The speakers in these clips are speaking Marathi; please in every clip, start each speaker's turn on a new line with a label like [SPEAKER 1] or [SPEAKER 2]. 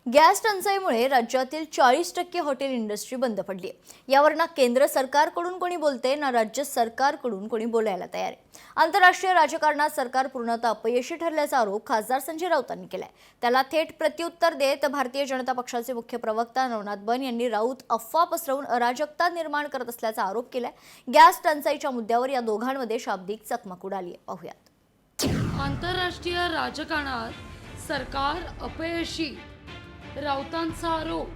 [SPEAKER 1] गॅस टंचाईमुळे राज्यातील 40% हॉटेल इंडस्ट्री बंद पडली आहे। यावर ना केंद्र सरकारकडून कोणी बोलते ना राज्य सरकारकडून कोणी बोलायला तयार आहे। आंतरराष्ट्रीय राजकारणात सरकार पूर्णतः अपयशी ठरल्याचा आरोप खासदार संजय राऊतांनी केलाय। त्याला थेट प्रत्युत्तर देत भारतीय जनता पक्षाचे मुख्य प्रवक्ता नवनाथ बन यांनी राऊत अफवा पसरवून अराजकता निर्माण करत असल्याचा आरोप केलाय। गॅस टंचाईच्या मुद्द्यावर या दोघांमध्ये शाब्दिक चकमक उडाली आहे। पाहूयात।
[SPEAKER 2] आंतरराष्ट्रीय राजकारणात सरकार अपयशी, राऊतांचा आरोप।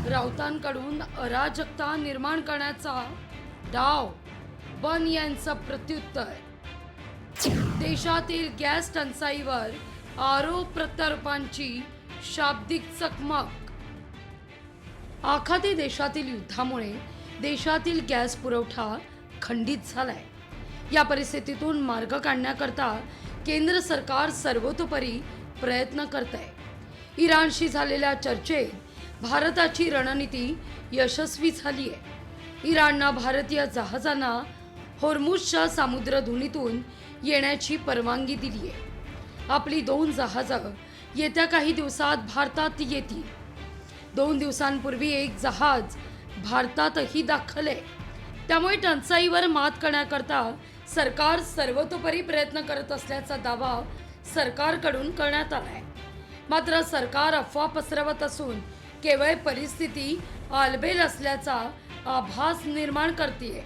[SPEAKER 2] राऊतांकडून अराजकता निर्माण करण्याचा डाव, बन यांचं प्रत्युत्तर। देशातील गॅस टंचाईवर आरोप प्रत्यारोपांची शाब्दिक चकमक। आखाती देशातील युद्धामुळे देशातील गॅस पुरवठा खंडित झालाय। या परिस्थितीतून मार्ग काढण्याकरता केंद्र सरकार सर्वतोपरी प्रयत्न करतंय। इराणशी झालेल्या चर्चेत भारताची रणनीती यशस्वी झाली आहे। इराणनं भारतीय जहाजांना होर्मुझच्या सामुद्रधुनीतून येण्याची परवानगी दिली आहे। आपली 2 जहाजं येत्या काही दिवसात भारतात येतील। 2 दिवसांपूर्वी एक जहाज भारतातही दाखल आहे। त्यामुळे टंचाईवर मात करण्याकरता सरकार सर्वतोपरी प्रयत्न करत असल्याचा दावा सरकारकडून करण्यात आलाय। मात्र सरकार अफवा पसरवत असून केवळ परिस्थिती आलबेल असल्याचा आभास निर्माण करते,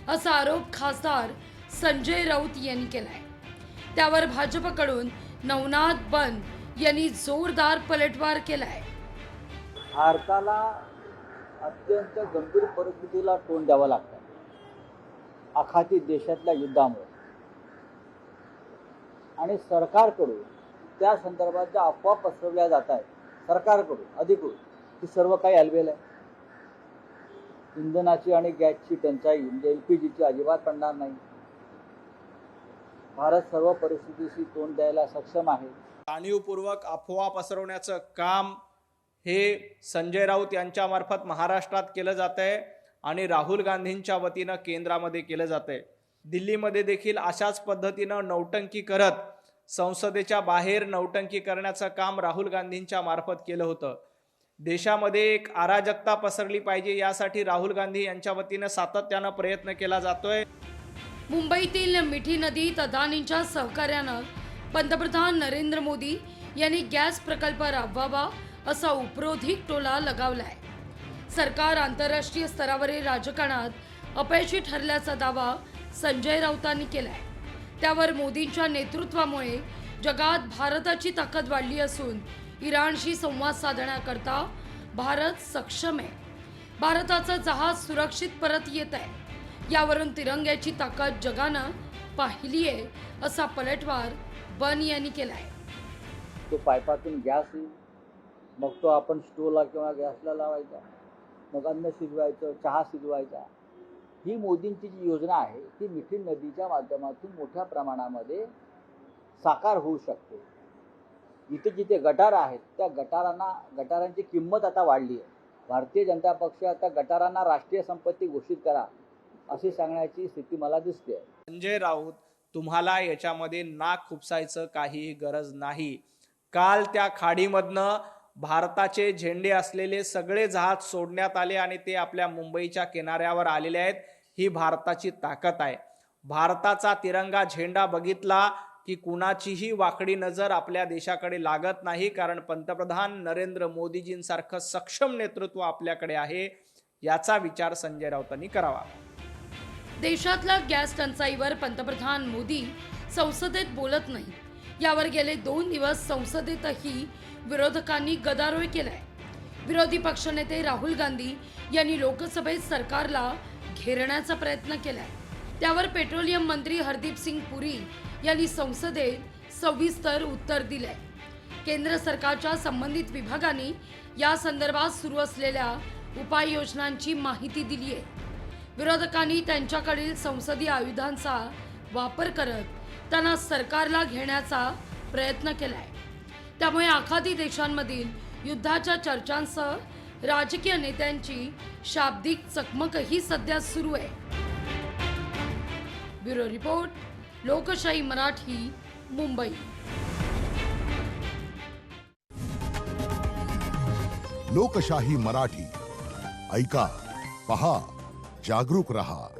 [SPEAKER 2] असा आरोप खासदार संजय राऊत यांनी केलाय। त्यावर भाजपकडून नवनाथ बन यांनी जोरदार पलटवार केलाय।
[SPEAKER 3] भारताला अत्यंत गंभीर परिस्थितीला तोंड द्यावं लागतं आखाती देशातल्या युद्धामुळे, आणि सरकारकडून त्या संदर्भात ज्या अफवा पसरवल्या जात आहेत सरकारकडून अधिकृत, ती सर्व काही आलबेल आहे। इंधनाची आणि गॅसची टंचाई म्हणजे LPGची अजिबात पडणार नाही। भारत सर्व परिस्थितीशी तोंड द्यायला सक्षम आहे।
[SPEAKER 4] जाणीवपूर्वक अफवा पसरवण्याचं काम हे संजय राऊत यांच्या मार्फत महाराष्ट्रात केलं जात आहे आणि राहुल गांधींच्या वतीनं केंद्रामध्ये केलं जात आहे। दिल्लीमध्ये देखील अशाच पद्धतीनं नौटंकी करत संसदेच्या बाहेर नौटंकी करण्याचं काम राहुल गांधींच्या मार्फत केलं होतं। देशामध्ये एक अराजकता पसरली पाहिजे यासाठी राहुल गांधी यांच्या वतीनं सातत्यानं प्रयत्न केला जातोय।
[SPEAKER 2] मुंबईतील मिठी नदीत अदानींच्या सहकार्यानं पंतप्रधान नरेंद्र मोदी यांनी गॅस प्रकल्प राबवावा असा उपरोधिक टोला लगावलाय। सरकार आंतरराष्ट्रीय स्तरावरील राजकारणात अपयशी ठरल्याचा दावा संजय राऊतांनी केलाय। त्यावर मोदींच्या नेतृत्वामुळे जगात भारताची ताकद वाढली असून इराणशी संवाद साधण्याकरता भारत सक्षम आहे। भारताचं जहाज सुरक्षित परत येत आहे। यावरून तिरंग्याची ताकद जगानं पाहिली आहे, असा पलटवार बन यांनी केलाय।
[SPEAKER 3] तो पाईपातून गॅस येईल, मग तो आपण स्टोवला किंवा गॅसला लावायचा, मग अन्न शिजवायचं, चहा शिजवायचा। ही मोदींची जी योजना आहे ती मिठी नदीच्या माध्यमातून मोठ्या प्रमाणामध्ये साकार होऊ शकते। जिथे जिथे गटार आहेत त्या गटारांची किंमत आता वाढली आहे। भारतीय जनता पक्ष आता गटारांना राष्ट्रीय संपत्ती घोषित करा अशी सांगण्याची स्थिती मला दिसते।
[SPEAKER 4] संजय राऊत, तुम्हाला याच्यामध्ये नाक खुपसायचं काही गरज नाही। काल त्या खाडीमधनं भारताचे झेंडे असलेले सगळे जहाज सोडण्यात आले आणि ते आपल्या मुंबईच्या किनाऱ्यावर आलेले आहेत। ही भारताची ताकद आहे। भारताचा तिरंगा झेंडा बघितला की कुणाचीही वाकडी नजर आपल्या देशाकडे लागत नाही, कारण पंतप्रधान नरेंद्र मोदीजींसारखं सक्षम नेतृत्व आपल्याकडे आहे। याचा विचार संजय राऊतांनी करावा।
[SPEAKER 2] देशातल्या गॅस टंचाईवर पंतप्रधान मोदी संसदेत बोलत नाही। यावर गेले 2 दिवस संसदेतही विरोधकांनी गदारोळ केलाय। विरोधी पक्षनेते राहुल गांधी यांनी लोकसभेत सरकारला घेरण्याचा प्रयत्न केलाय। त्यावर पेट्रोलियम मंत्री हरदीप सिंग पुरी यांनी संसदेत सविस्तर उत्तर दिलंय। केंद्र सरकारच्या संबंधित विभागांनी या संदर्भात सुरू असलेल्या उपाययोजनांची माहिती दिली आहे। विरोधकांनी त्यांच्याकडील संसदीय आयुधांचा वापर करत त्यांना सरकारला घेण्याचा प्रयत्न केलाय। त्यामुळे आखाती देशांमधील युद्धाच्या चर्चांसह राजकीय नेत्यांची शाब्दिक चकमकही सध्या सुरू आहे। ब्युरो रिपोर्ट, लोकशाही मराठी, मुंबई।
[SPEAKER 5] लोकशाही मराठी ऐका, पहा, जागरूक रहा.